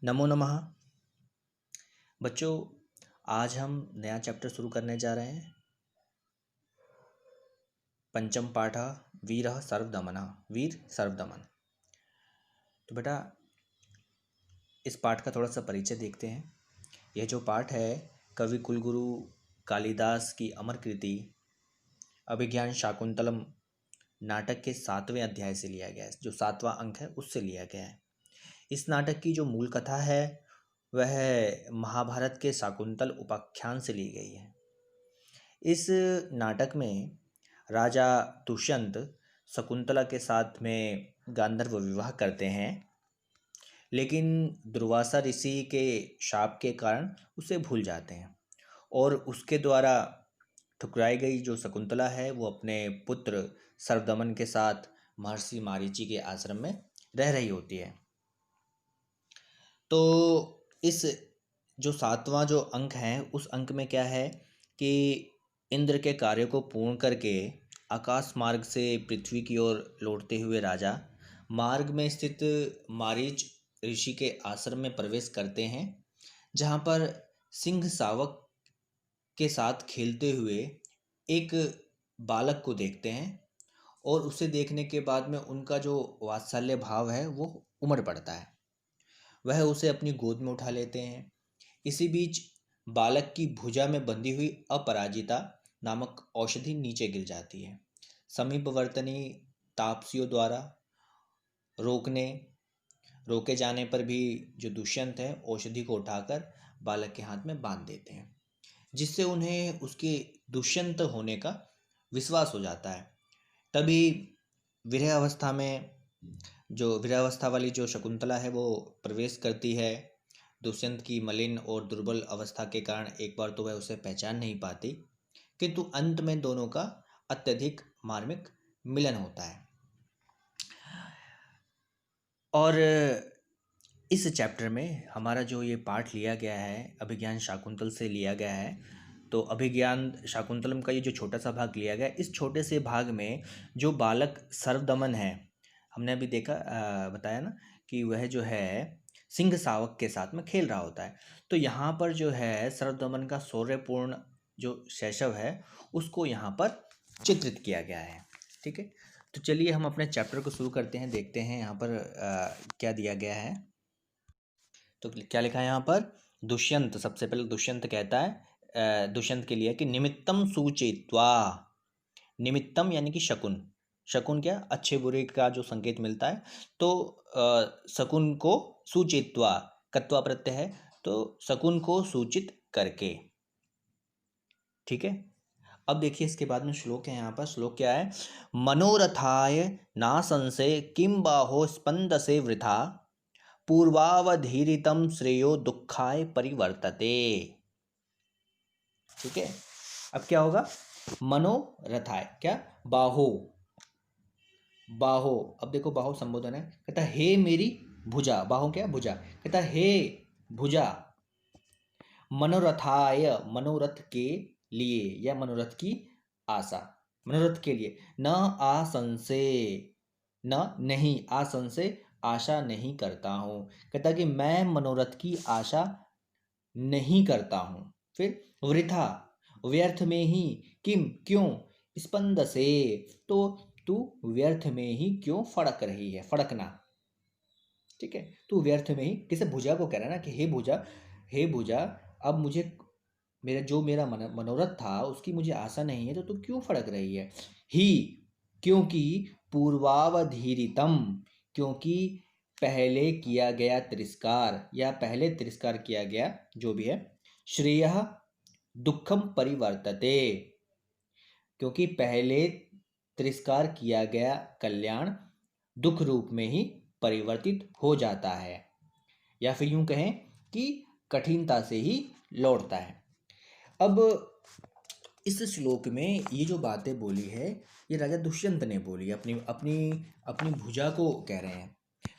नमो नमः। बच्चों, आज हम नया चैप्टर शुरू करने जा रहे हैं। पंचम पाठ वीर सर्वदमन। वीर सर्वदमन। तो बेटा, इस पाठ का थोड़ा सा परिचय देखते हैं। यह जो पाठ है कवि कुलगुरु कालिदास की अमर कृति अभिज्ञान शाकुंतलम नाटक के 7वें अध्याय से लिया गया है। जो 7वां अंक है उससे लिया गया है। इस नाटक की जो मूल कथा है वह महाभारत के शाकुंतल उपाख्यान से ली गई है। इस नाटक में राजा दुष्यंत शकुंतला के साथ में गांधर्व विवाह करते हैं, लेकिन दुर्वासा ऋषि के शाप के कारण उसे भूल जाते हैं और उसके द्वारा ठुकराई गई जो शकुंतला है वो अपने पुत्र सर्वदमन के साथ महर्षि मारीची के आश्रम में रह रही होती है। तो इस जो 7वां जो अंक है उस अंक में क्या है कि इंद्र के कार्य को पूर्ण करके आकाश मार्ग से पृथ्वी की ओर लौटते हुए राजा मार्ग में स्थित मारीच ऋषि के आश्रम में प्रवेश करते हैं, जहाँ पर सिंह सावक के साथ खेलते हुए एक बालक को देखते हैं और उसे देखने के बाद में उनका जो वात्सल्य भाव है वो उमड़ पड़ता है। वह उसे अपनी गोद में उठा लेते हैं। इसी बीच बालक की भुजा में बंधी हुई अपराजिता नामक औषधि नीचे गिर जाती है। समीपवर्ती तापसियों द्वारा रोके जाने पर भी जो दुष्यंत है औषधि को उठाकर बालक के हाथ में बांध देते हैं, जिससे उन्हें उसके दुष्यंत होने का विश्वास हो जाता है। तभी विरहावस्था वाली जो शकुंतला है वो प्रवेश करती है। दुष्यंत की मलिन और दुर्बल अवस्था के कारण एक बार तो वह उसे पहचान नहीं पाती, किंतु अंत में दोनों का अत्यधिक मार्मिक मिलन होता है। और इस चैप्टर में हमारा जो ये पाठ लिया गया है अभिज्ञान शाकुंतल से लिया गया है। तो अभिज्ञान शाकुंतलम का ये जो छोटा सा भाग लिया गया, इस छोटे से भाग में जो बालक सर्वदमन है, हमने अभी बताया ना कि वह जो है सिंह सावक के साथ में खेल रहा होता है। तो यहाँ पर जो है सर्वदमन का शौर्यपूर्ण जो शैशव है उसको यहाँ पर चित्रित किया गया है। ठीक है, तो चलिए हम अपने चैप्टर को शुरू करते हैं। देखते हैं यहाँ पर क्या दिया गया है। तो क्या लिखा है यहाँ पर? दुष्यंत, सबसे पहले दुष्यंत कहता है दुष्यंत के लिए कि निमित्तम सूचित्वा। निमित्तम यानी कि शकुन। शकुन क्या? अच्छे बुरे का जो संकेत मिलता है। तो शकुन को सूचित्वा, कत्वा प्रत्यय है, तो शकुन को सूचित करके। ठीक है, अब देखिए इसके बाद में श्लोक है। यहाँ पर श्लोक क्या है? मनोरथाय नासंसे किम बाहो स्पंदसे वृथा पूर्वावधीरितम श्रेयो दुखाय परिवर्तते। ठीक है, अब क्या होगा? मनोरथाय क्या? बाहो। बाहो, अब देखो बाहो संबोधन है। कहता हे मेरी भुजा। बाहो क्या? भुजा। कहता हे भुजा। मनोरथाय, मनोरथ के लिए या मनोरथ की आशा, मनोरथ के लिए। न आसंसे, न नहीं, आसंसे आशा नहीं करता हूँ। कहता कि मैं मनोरथ की आशा नहीं करता हूँ। फिर वृथा, व्यर्थ में ही, किम क्यों, स्पंद से, तो तू व्यर्थ में ही क्यों फड़क रही है, फड़कना। ठीक है, तू व्यर्थ में ही, किसे? भुजा को कह रहा है ना कि हे भुजा, हे भुजा, अब मुझे मेरा मनोरथ था उसकी मुझे आशा नहीं है, तो तू क्यों फड़क रही है? ही, क्योंकि पूर्वावधीरितम, क्योंकि पहले किया गया तिरस्कार या पहले तिरस्कार किया गया जो भी है, श्रेय दुखम परिवर्तते, क्योंकि पहले तिरस्कार किया गया कल्याण दुख रूप में ही परिवर्तित हो जाता है, या फिर यूं कहें कि कठिनता से ही लौटता है। अब इस श्लोक में ये जो बातें बोली है ये राजा दुष्यंत ने बोली, अपनी अपनी अपनी भुजा को कह रहे हैं।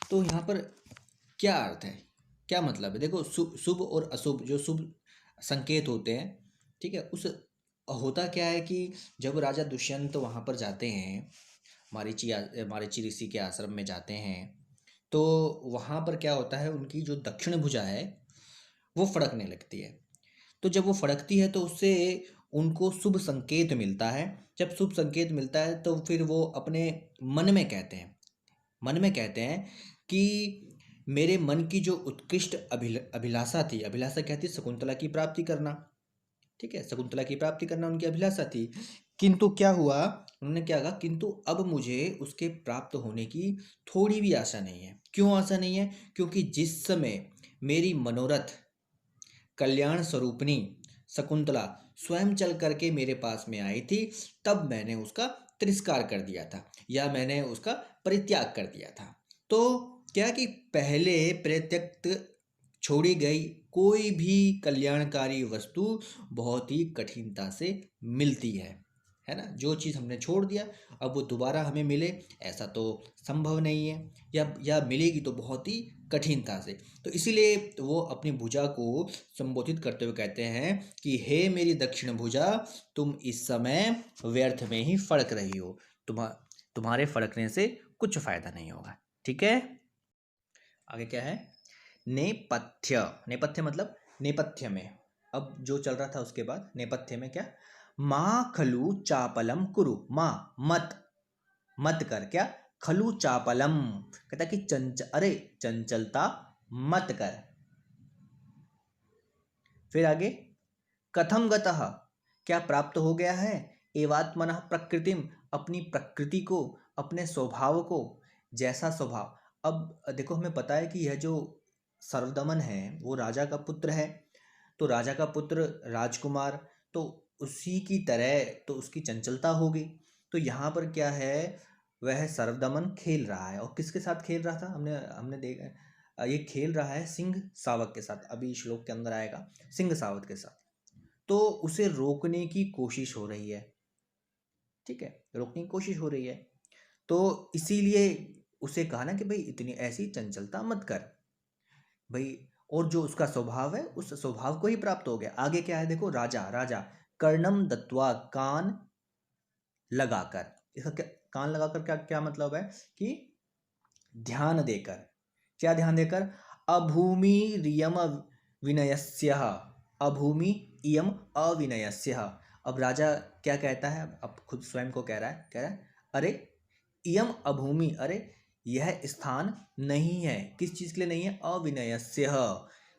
तो यहाँ पर क्या अर्थ है, क्या मतलब है? देखो, शुभ और अशुभ, जो शुभ संकेत होते हैं, ठीक है, उस होता क्या है कि जब राजा दुष्यंत वहाँ पर जाते हैं, मारीची ऋषि के आश्रम में जाते हैं, तो वहाँ पर क्या होता है, उनकी जो दक्षिण भुजा है वो फड़कने लगती है। तो जब वो फड़कती है तो उससे उनको शुभ संकेत मिलता है। जब शुभ संकेत मिलता है तो फिर वो अपने मन में कहते हैं, मन में कहते हैं कि मेरे मन की जो उत्कृष्ट अभिलाषा थी, अभिलाषा क्या थी, शकुंतला की प्राप्ति करना। ठीक है, शकुंतला की प्राप्ति करना उनकी अभिलाषा थी। किंतु क्या हुआ, उन्होंने क्या कहा, किंतु अब मुझे उसके प्राप्त होने की थोड़ी भी आशा नहीं है। क्यों आशा नहीं है? क्योंकि जिस समय मेरी मनोरथ कल्याण स्वरूपिणी शकुंतला स्वयं चल करके मेरे पास में आई थी, तब मैंने उसका तिरस्कार कर दिया था, या मैंने उसका परित्याग कर दिया था। तो क्या कि पहले परित्यक्त छोड़ी गई कोई भी कल्याणकारी वस्तु बहुत ही कठिनता से मिलती है ना। जो चीज़ हमने छोड़ दिया अब वो दोबारा हमें मिले, ऐसा तो संभव नहीं है, या मिलेगी तो बहुत ही कठिनता से। तो इसीलिए वो अपनी भुजा को संबोधित करते हुए कहते हैं कि हे मेरी दक्षिण भुजा, तुम इस समय व्यर्थ में ही फड़क रही हो, तुम्हारे फड़कने से कुछ फायदा नहीं होगा। ठीक है, आगे क्या है, नेपथ्य। नेपथ्य मतलब नेपथ्य में, अब जो चल रहा था उसके बाद नेपथ्य में क्या, माँ खलु चापलम कुरु, माँ मत, मत कर, क्या, खलु चापलम, कहता कि अरे चंचलता मत कर। फिर आगे, कथम गतः, क्या प्राप्त हो गया है, एवात्मनः प्रकृतिम, अपनी प्रकृति को, अपने स्वभाव को, जैसा स्वभाव। अब देखो हमें पता है कि यह जो सर्वदमन है वो राजा का पुत्र है, तो राजा का पुत्र राजकुमार, तो उसी की तरह तो उसकी चंचलता होगी। तो यहाँ पर क्या है, वह सर्वदमन खेल रहा है, और किसके साथ खेल रहा था, हमने हमने देखा, ये खेल रहा है सिंह सावक के साथ, अभी श्लोक के अंदर आएगा, सिंह सावक के साथ। तो उसे रोकने की कोशिश हो रही है, ठीक है, रोकने की कोशिश हो रही है। तो इसीलिए उसे कहा ना कि भाई इतनी ऐसी चंचलता मत कर भाई, और जो उसका स्वभाव है उस स्वभाव को ही प्राप्त हो गया। आगे क्या है देखो, राजा, राजा कर्णम दत्वा, कान लगाकर, इसका क्या, कान लगाकर क्या क्या मतलब है कि ध्यान देकर, क्या ध्यान देकर, अभूमि रियम विनयस्य, अभूमि इयम अविनयस्य। अब राजा क्या कहता है, अब खुद स्वयं को कह रहा है, अरे इयम अभूमि, अरे यह स्थान नहीं है, किस चीज के लिए नहीं है, अविनयस्य,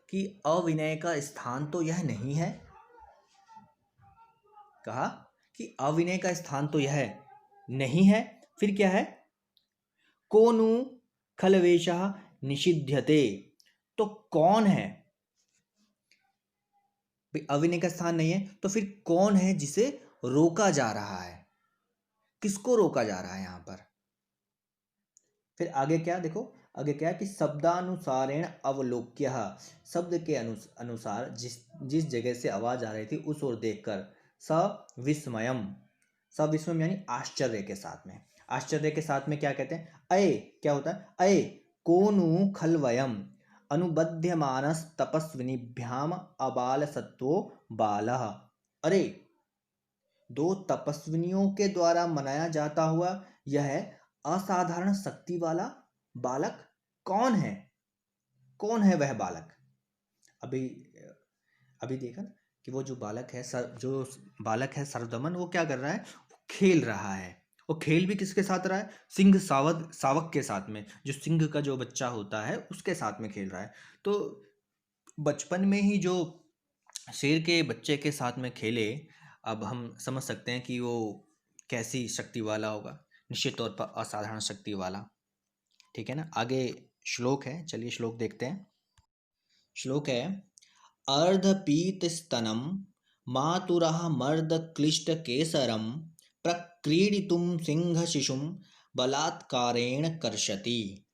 कि अविनय का स्थान तो यह नहीं है। कहा कि अविनय का स्थान तो यह नहीं है। फिर क्या है, कोनु खलवेशः निषिध्यते, तो कौन है, अविनय का स्थान नहीं है तो फिर कौन है जिसे रोका जा रहा है, किसको रोका जा रहा है यहां पर। फिर आगे क्या देखो, आगे क्या है कि शब्दानुसारेण अवलोक्य, शब्द के अनुसार जिस जिस जगह से आवाज आ रही थी उस ओर देखकर, सविस्मयम, सविस्मयम यानी आश्चर्य के साथ में, आश्चर्य के साथ में क्या कहते हैं, अये, क्या होता है, अये कोनु खलवयम अनुबध्यमानस तपस्विनीभ्याम अबाल सत्वो बालः, अरे दो तपस्विनियों के द्वारा मनाया जाता हुआ यह असाधारण शक्ति वाला बालक कौन है, कौन है वह बालक। अभी अभी देखा ना कि वो जो बालक है जो बालक है सर्वदमन, वो क्या कर रहा है, वो खेल रहा है, वो खेल भी किसके साथ रहा है, सिंह सावक के साथ में, जो सिंह का जो बच्चा होता है उसके साथ में खेल रहा है। तो बचपन में ही जो शेर के बच्चे के साथ में खेले, अब हम समझ सकते हैं कि वो कैसी शक्ति वाला होगा, निश्चित तौर पर असाधारण शक्ति वाला। ठीक है ना, आगे श्लोक है, चलिए श्लोक देखते हैं। श्लोक है, अर्धपीत स्तनम मातुरः मर्द क्लिष्ट केसरम प्रक्रीडितुम सिंह शिशुम बलात्कारेण कर्षति।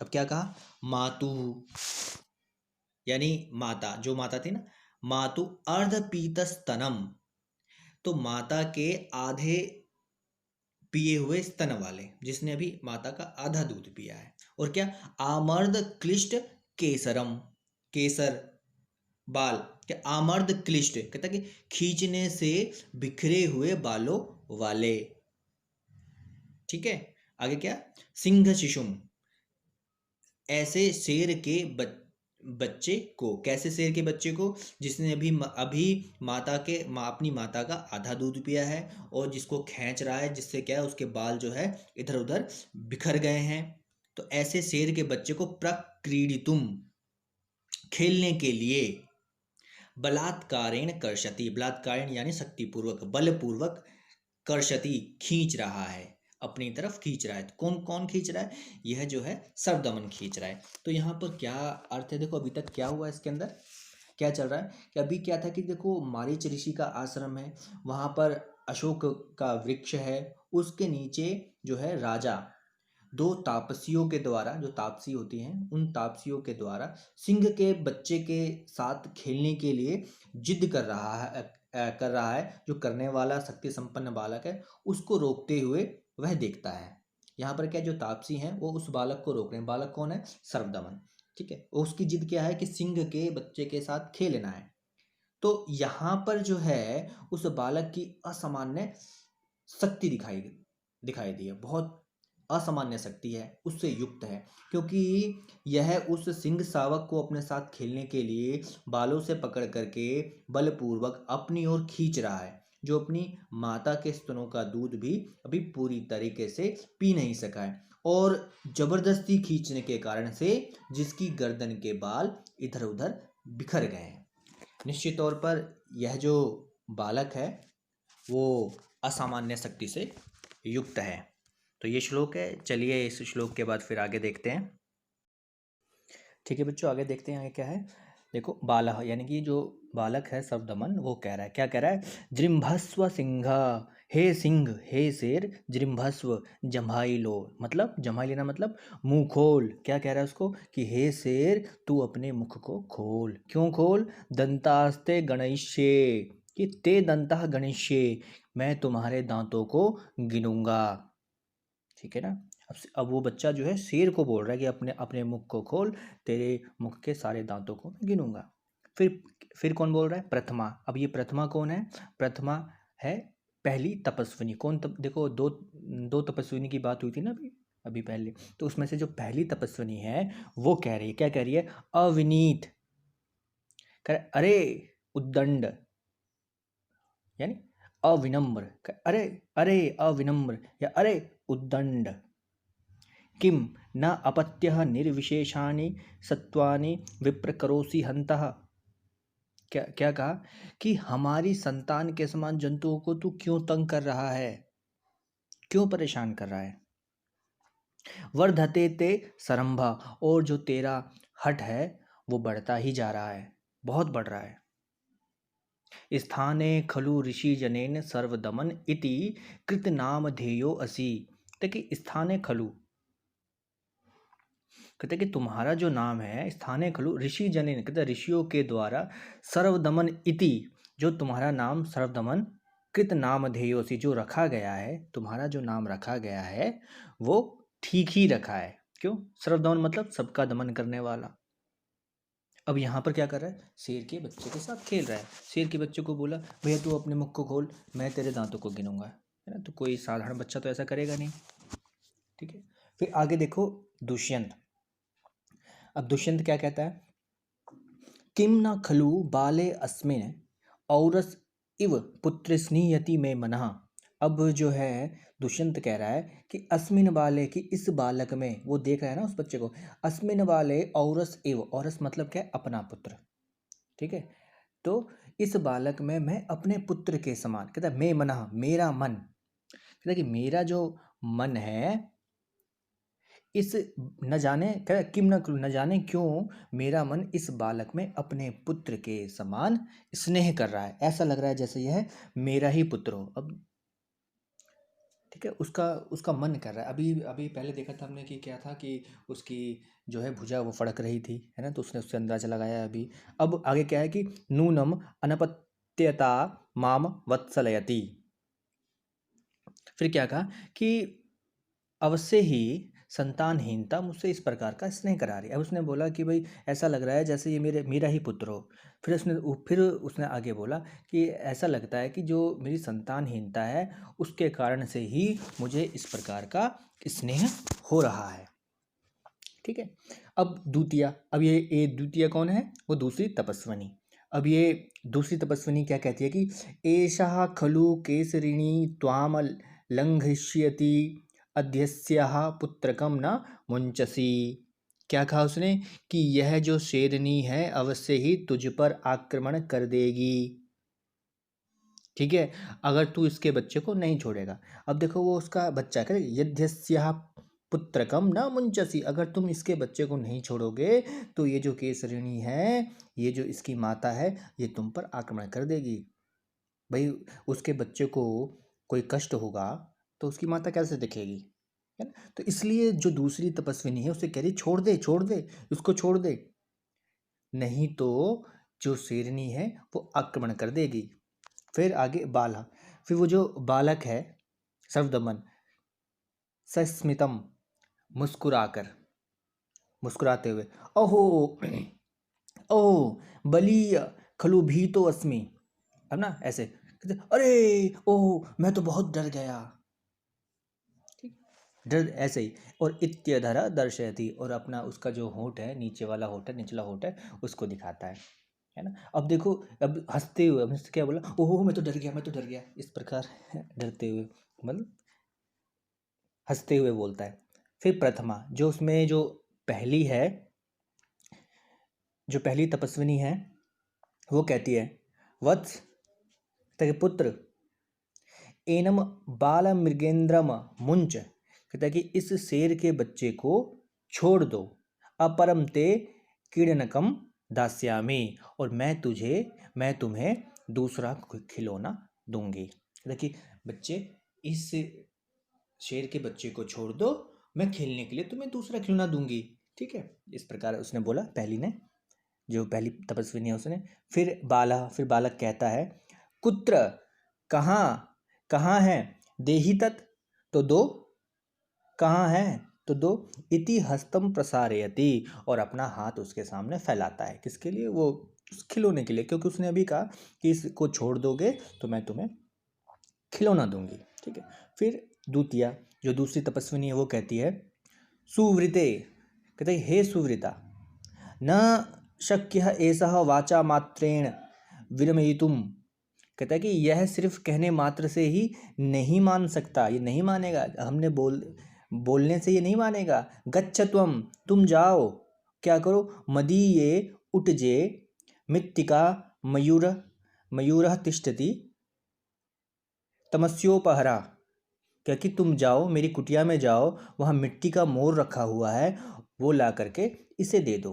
अब क्या कहा, मातु यानी माता, जो माता थी ना, मातु अर्धपीत स्तनम, तो माता के आधे पिए हुए स्तन वाले, जिसने अभी माता का आधा दूध पिया है। और क्या, आमर्द क्लिष्ट केसरम, केसर बाल, क्या आमर्द क्लिष्ट, कहता कि खींचने से बिखरे हुए बालों वाले। ठीक है, आगे क्या, सिंह शिशुम, ऐसे शेर के बच्चे को, कैसे शेर के बच्चे को, जिसने अभी अपनी माता का आधा दूध पिया है और जिसको खींच रहा है, जिससे क्या है उसके बाल जो है इधर उधर बिखर गए हैं। तो ऐसे शेर के बच्चे को प्रक्रीडितुम, खेलने के लिए, बलात्कारेण कर्षति, बलात्कारेण यानी शक्तिपूर्वक, बलपूर्वक, कर्षति खींच रहा है, अपनी तरफ खींच रहा है। तो कौन कौन खींच रहा है? यह जो है सर्वदमन खींच रहा है। तो यहाँ पर क्या अर्थ है? देखो अभी तक क्या हुआ इसके अंदर, क्या चल रहा है कि अभी क्या था कि देखो मारीच ऋषि का आश्रम है, वहां पर अशोक का वृक्ष है, उसके नीचे जो है राजा दो तापसियों के द्वारा, जो तापसी होती हैं उन तापसियों के द्वारा सिंह के बच्चे के साथ खेलने के लिए जिद कर रहा है। जो करने वाला शक्ति संपन्न बालक है उसको रोकते हुए वह देखता है। यहाँ पर क्या, जो तापसी हैं वो उस बालक को रोक रहे हैं। बालक कौन है? सर्वदमन। ठीक है, उसकी जिद क्या है कि सिंह के बच्चे के साथ खेलना है। तो यहाँ पर जो है उस बालक की असामान्य शक्ति दिखाई दी है, बहुत असामान्य शक्ति है, उससे युक्त है, क्योंकि यह उस सिंह शावक को अपने साथ खेलने के लिए बालों से पकड़ करके बलपूर्वक अपनी ओर खींच रहा है, जो अपनी माता के स्तनों का दूध भी अभी पूरी तरीके से पी नहीं सका है, और जबरदस्ती खींचने के कारण से जिसकी गर्दन के बाल इधर उधर बिखर गए हैं। निश्चित तौर पर यह जो बालक है वो असामान्य शक्ति से युक्त है। तो ये श्लोक है। चलिए इस श्लोक के बाद फिर आगे देखते हैं। ठीक है बच्चों, आगे देखते हैं आगे क्या है। देखो बालह यानी कि जो बालक है सर्वदमन, वो कह रहा है, क्या कह रहा है? जृंभस्व सिंह, हे सिंह, हे शेर, जृंभस्व जम्हाई लो, मतलब जम्हाई लेना, मतलब मुंह खोल। क्या कह रहा है उसको कि हे शेर तू अपने मुख को खोल। क्यों खोल? दंतास्ते गणिष्ये, कि ते दंता गणिष्ये, मैं तुम्हारे दांतों को गिनूंगा। ठीक है ना। अब वो बच्चा जो है शेर को बोल रहा है कि अपने अपने मुख को खोल, तेरे मुख के सारे दांतों को मैं गिनूंगा। फिर कौन बोल रहा है? प्रथमा। अब ये प्रथमा कौन है? प्रथमा है पहली तपस्विनी। देखो दो तपस्विनी की बात हुई थी ना अभी अभी पहले, तो उसमें से जो पहली तपस्विनी है वो कह रही है, क्या कह रही है? अविनीत, अरे उद्दंड, यानी अविनम्र, अरे अरे अविनम्र या अरे उद्दंड, किम न अपत्यः निर्विशेषाणि सत्वानि विप्रकरोसि हन्तः। क्या क्या कहा कि हमारी संतान के समान जंतुओं को तू क्यों तंग कर रहा है, क्यों परेशान कर रहा है? वर्धते ते सरंभा, और जो तेरा हट है वो बढ़ता ही जा रहा है, बहुत बढ़ रहा है। स्थाने खलु ऋषि जनेन सर्वदमन इति कृत नामधेयो असि। देखिए स्थाने खलु, कहते कि तुम्हारा जो नाम है स्थाने खलु ऋषि जनेन, कहते ऋषियों के द्वारा, सर्वदमन इति, जो तुम्हारा नाम सर्वदमन, कृत नामधेयोसी, जो रखा गया है, तुम्हारा जो नाम रखा गया है वो ठीक ही रखा है। क्यों? सर्वदमन मतलब सबका दमन करने वाला। अब यहाँ पर क्या कर रहा है? शेर के बच्चे के साथ खेल रहा है। शेर के बच्चे को बोला भैया तू अपने मुख को खोल, मैं तेरे दांतों को गिनूंगा, है ना। तो कोई साधारण बच्चा तो ऐसा करेगा नहीं। ठीक है, फिर आगे देखो दुष्यंत। अब दुष्यंत क्या कहता है? किम न खलु बाले अस्मिन औरस इव पुत्र स्नीयति में मनः। अब जो है दुष्यंत कह रहा है कि अस्मिन बाले, कि इस बालक में, वो देख रहा है ना उस बच्चे को, अस्मिन बाले औरस इव, औरस मतलब क्या है? अपना पुत्र। ठीक है, तो इस बालक में मैं अपने पुत्र के समान, कहता है मैं मनः, मेरा मन, कहता है कि मेरा जो मन है इस, न जाने क्या, किम न जाने क्यों मेरा मन इस बालक में अपने पुत्र के समान स्नेह कर रहा है। ऐसा लग रहा है जैसे यह मेरा ही पुत्र हो। अब ठीक है, उसका उसका मन कर रहा है। अभी अभी पहले देखा था हमने कि क्या था कि उसकी जो है भुजा वो फड़क रही थी, है ना, तो उसने उससे अंदाजा लगाया अभी। अब आगे क्या है कि नूनम अनपत्यता माम वत्सलयति। फिर क्या कहा कि अवश्य ही संतानहीनता मुझसे इस प्रकार का स्नेह करा रही है। अब उसने बोला कि भाई ऐसा लग रहा है जैसे ये मेरा ही पुत्र हो। फिर उसने आगे बोला कि ऐसा लगता है कि जो मेरी संतानहीनता है उसके कारण से ही मुझे इस प्रकार का स्नेह हो रहा है। ठीक है। अब द्वितीया, अब ये द्वितीया कौन है? वो दूसरी तपस्विनी। अब ये दूसरी तपस्विनी क्या कहती है कि एषः खलु केसरिणी त्वाम लंघयिष्यति अध्यस्याः पुत्रकम न मुंचसी। क्या कहा उसने? कि यह जो शेरनी है अवश्य ही तुझ पर आक्रमण कर देगी, ठीक है, अगर तू इसके बच्चे को नहीं छोड़ेगा। अब देखो वो उसका बच्चा कह यद्यस्याः पुत्रकम न मुंचसी, अगर तुम इसके बच्चे को नहीं छोड़ोगे तो ये जो केसरिणी है, ये जो इसकी माता है, ये तुम पर आक्रमण कर देगी। भाई उसके बच्चे को कोई कष्ट होगा तो उसकी माता कैसे दिखेगी, है ना? तो इसलिए जो दूसरी तपस्विनी है उसे कह रही छोड़ दे, छोड़ दे, उसको छोड़ दे, नहीं तो जो शेरनी है वो आक्रमण कर देगी। फिर आगे बाला, फिर वो जो बालक है सर्वदमन सस्मितम, मुस्कुराकर, मुस्कुराते हुए, ओहो ओह बलीय खलु भीतो अस्मि, अब ना ऐसे कहते, अरे ओह मैं तो बहुत डर गया, ठीक, डर ऐसे ही। और इत्यधरा दर्शयति, और अपना उसका जो होंठ है, नीचे वाला होंठ है, निचला होंठ है, उसको दिखाता है ना। अब देखो, अब हंसते हुए, अब क्या बोला, ओहो मैं तो डर गया, मैं तो डर गया, इस प्रकार डरते हुए, मतलब हंसते हुए बोलता है। फिर प्रथमा, जो उसमें जो पहली है, जो पहली तपस्विनी है, वो कहती है वत्स तके पुत्र एनम बाल मृगेंद्रम मुंच, कहता है कि इस शेर के बच्चे को छोड़ दो, अपरम ते कीड़नकम दास्यामी, और मैं तुम्हें दूसरा खिलौना दूंगी। कहता है कि बच्चे इस शेर के बच्चे को छोड़ दो, मैं खेलने के लिए तुम्हें दूसरा खिलौना दूंगी, ठीक है, इस प्रकार उसने बोला, पहली ने, जो पहली तपस्विनी है उसने। फिर बालक कहता है कुत्र, कहाँ, कहाँ है, देहि तत्, तो दो, कहाँ है तो दो, इति हस्तम प्रसारयति, और अपना हाथ उसके सामने फैलाता है, किसके लिए? वो उस खिलौने के लिए, क्योंकि उसने अभी कहा कि इसको छोड़ दोगे तो मैं तुम्हें खिलौना दूंगी, ठीक है। फिर द्वितीया, जो दूसरी तपस्विनी है, वो कहती है सुवृते, कहते हैं हे सुवृता, न शक्य एषः वाचा मात्रेण विरमयितुम, कहता है कि यह सिर्फ कहने मात्र से ही नहीं मान सकता, ये नहीं मानेगा, हमने बोलने से ये नहीं मानेगा। गच्छ त्वम, तुम जाओ, क्या करो, मदीये उटजे मृत्तिका मयूर मयूरः तिष्ठति तमस्योपहरा, क्या कि तुम जाओ, मेरी कुटिया में जाओ, वहाँ मिट्टी का मोर रखा हुआ है, वो ला करके इसे दे दो।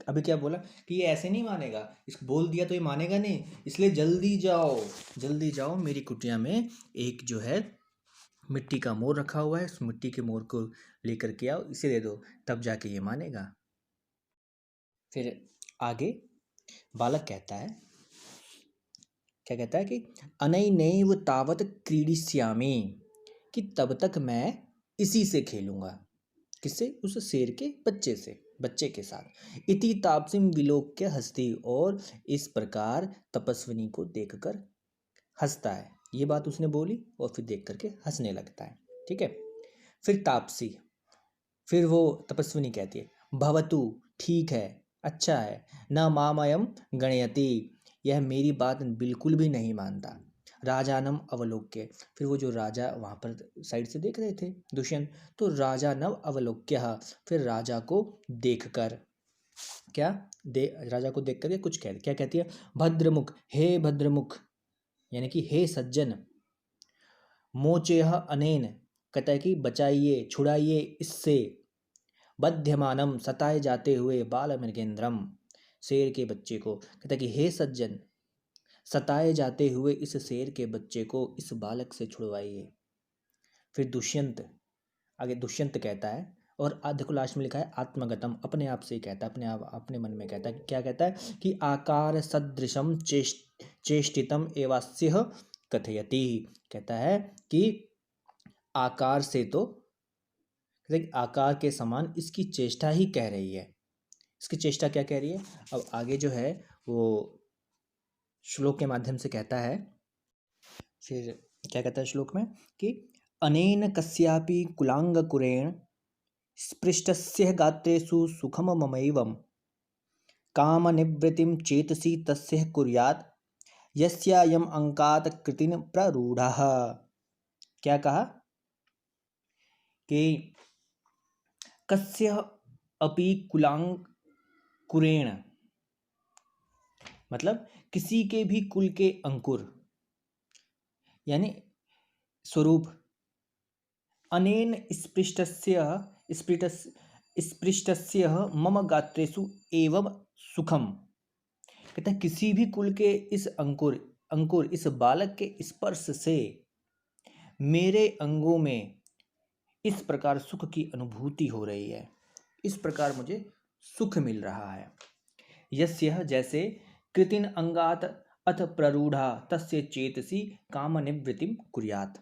अभी क्या बोला कि ये ऐसे नहीं मानेगा, इसको बोल दिया तो ये मानेगा नहीं, इसलिए जल्दी जाओ, जल्दी जाओ, मेरी कुटिया में एक जो है मिट्टी का मोर रखा हुआ है, उस मिट्टी के मोर को लेकर के आओ, इसे दे दो, तब जाके ये मानेगा। फिर आगे बालक कहता है, क्या कहता है कि अनैनैव तावत क्रीडिष्यामि, कि तब तक मैं इसी से खेलूंगा, किससे? उस शेर के बच्चे से, बच्चे के साथ। इति तापसिम विलोक्य हस्ती, और इस प्रकार तपस्विनी को देखकर हंसता है। ये बात उसने बोली और फिर देख करके हंसने लगता है, ठीक है। फिर तापसी, फिर वो तपस्विनी कहती है भवतु, ठीक है, अच्छा है, न मामयम गणयति, यह मेरी बात बिल्कुल भी नहीं मानता। राजानम अवलोक्य, फिर वो जो राजा वहाँ पर साइड से देख रहे थे दुष्यंत, तो राजा नव अवलोक्य, फिर राजा को देखकर, क्या दे, राजा को देख करके कुछ क्या कहती है, भद्रमुख, हे भद्रमुख, यानी कि हे सज्जन, मोचेह अनेन, कहता है कि बचाइए, छुड़ाइए इससे, बध्यमानम, सताए जाते हुए, बाल मृगेंद्रम, शेर के बच्चे को, कहता है कि हे सज्जन, सताए जाते हुए इस शेर के बच्चे को इस बालक से छुड़वाइए। फिर दुष्यंत, आगे दुष्यंत कहता है, और देखो लास्ट में लिखा है आत्मगतम, अपने आप से ही कहता है, अपने आप, अपने मन में कहता है, क्या कहता है कि आकार सदृशम चेष्टितम एवास्यः कथयति, कहता है कि आकार से तो, आकार के समान इसकी चेष्टा ही कह रही है, इसकी चेष्टा क्या कह रही है। अब आगे जो है वो श्लोक के माध्यम से कहता है, फिर क्या कहता है श्लोक में कि अनेन कस्यापि कुलांग कुरेण स्पृष्टस्य गात्रेषु सुखम ममैवं कामनिवृत्तिं चेतसि तस्य कुर्यात् यस्यायम् अंकात कृतिन प्ररूढ़ः। क्या कहा कि कस्य अपि कुलांकुरेण, मतलब किसी के भी कुल के अंकुर यानी स्वरूप, अनेन स्पृष्टस्य मम गात्रेषु एवं सुखम। कहता है किसी भी कुल के इस अंकुर अंकुर इस बालक के स्पर्श से मेरे अंगों में इस प्रकार सुख की अनुभूति हो रही है, इस प्रकार मुझे सुख मिल रहा है। यस्य जैसे कृतिन अंगात अथ प्ररूढ़ा तस्य चेतसी काम निवृत्तिम कुर्यात्।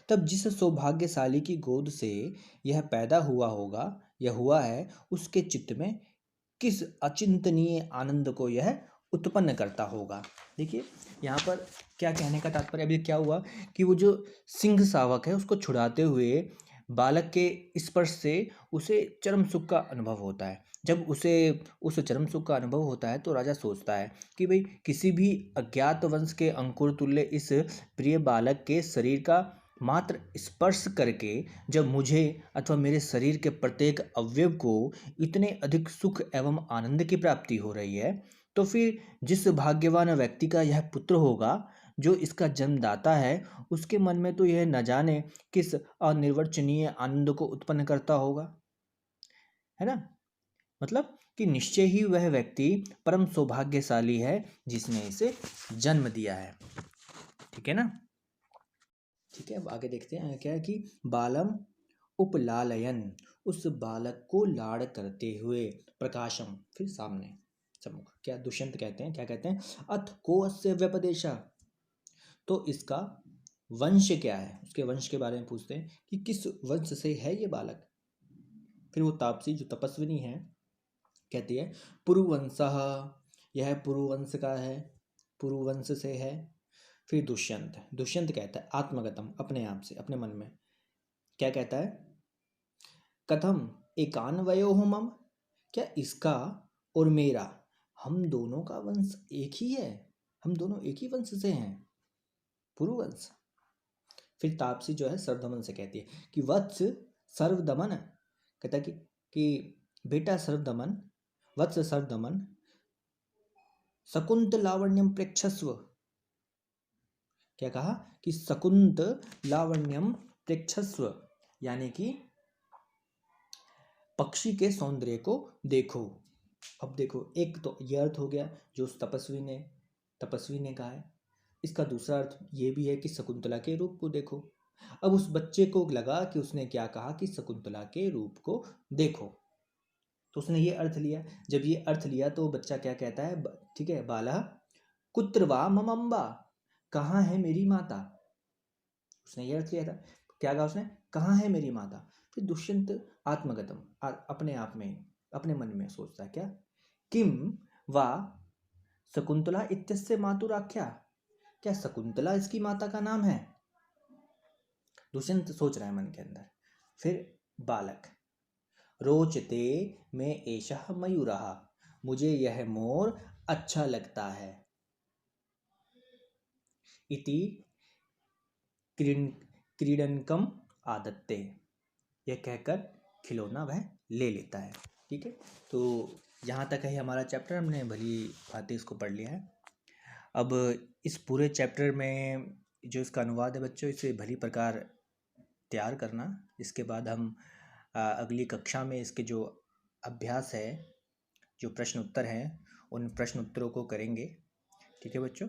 तब जिस सौभाग्यशाली की गोद से यह पैदा हुआ होगा, यह हुआ है, उसके चित्त में किस अचिंतनीय आनंद को यह उत्पन्न करता होगा। देखिए यहाँ पर क्या कहने का तात्पर्य, अभी क्या हुआ कि वो जो सिंह शावक है उसको छुड़ाते हुए बालक के स्पर्श से उसे चरम सुख का अनुभव होता है। जब उसे उस चरम सुख का अनुभव होता है तो राजा सोचता है कि भाई किसी भी अज्ञात वंश के अंकुर तुल्य इस प्रिय बालक के शरीर का मात्र स्पर्श करके जब मुझे अथवा मेरे शरीर के प्रत्येक अवयव को इतने अधिक सुख एवं आनंद की प्राप्ति हो रही है, तो फिर जिस भाग्यवान व्यक्ति का यह पुत्र होगा, जो इसका जन्मदाता है, उसके मन में तो यह न जाने किस अनिर्वचनीय आनंद को उत्पन्न करता होगा, है ना। मतलब कि निश्चय ही वह व्यक्ति परम सौभाग्यशाली है जिसने इसे जन्म दिया है। ठीक है ना। ठीक है, अब आगे देखते हैं क्या है कि बालम उपलालयन, उस बालक को लाड़ करते हुए, प्रकाशम फिर सामने सम्मुख, क्या दुष्यंत कहते हैं, क्या कहते हैं, अथ को अस्य व्यपदेशा, तो इसका वंश क्या है, उसके वंश के बारे में पूछते हैं कि किस वंश से है ये बालक। फिर वो तापसी जो तपस्विनी है कहती है पुरुवंशः, यह पुरुवंश का है, पुरुवंश से है। फिर दुष्यंत कहता है आत्मगतम, अपने आप से, अपने मन में क्या कहता है, कथम एकान्वयो मम, क्या इसका और मेरा, हम दोनों का वंश एक ही है, हम दोनों एक ही वंश से हैं, पुरुवंश। फिर तापसी जो है सर्वदमन से कहती है कि वत्स सर्वदमन, कहता है कि बेटा सर्वदमन, वत्स सर्वदमन, शकुंत लावण्यम प्रेक्षस्व, क्या कहा कि शकुंत लावण्यम प्रेक्षस्व, यानी कि पक्षी के सौंदर्य को देखो। अब देखो, एक तो ये अर्थ हो गया जो उस तपस्वी ने कहा है, इसका दूसरा अर्थ ये भी है कि शकुंतला के रूप को देखो। अब उस बच्चे को लगा कि उसने क्या कहा कि शकुंतला के रूप को देखो, तो उसने ये अर्थ लिया। जब ये अर्थ लिया तो बच्चा क्या कहता है, ठीक है, बाला कुत्र वा मम अम्बा, कहाँ है मेरी माता, उसने ये अर्थ लिया था। क्या कहा उसने, कहाँ है मेरी माता। फिर दुष्यंत आत्मगतम, अपने आप में, अपने मन में सोचता है क्या, किम वा शकुंतला इत्यस्य मातुराख्या, क्या शकुंतला इसकी माता का नाम है, दुष्यंत सोच रहा है मन के अंदर। फिर बालक, रोचते में एषः मयूरः, मुझे यह मोर अच्छा लगता है, इति क्रीडनकम आदत्ते, यह कहकर खिलौना वह ले लेता है। ठीक है, तो यहाँ तक है हमारा चैप्टर, हमने भली भांति इसको पढ़ लिया है। अब इस पूरे चैप्टर में जो इसका अनुवाद है बच्चों, इसे भली प्रकार तैयार करना। इसके बाद हम अगली कक्षा में इसके जो अभ्यास है, जो प्रश्न उत्तर हैं, उन प्रश्न उत्तरों को करेंगे। ठीक है बच्चों।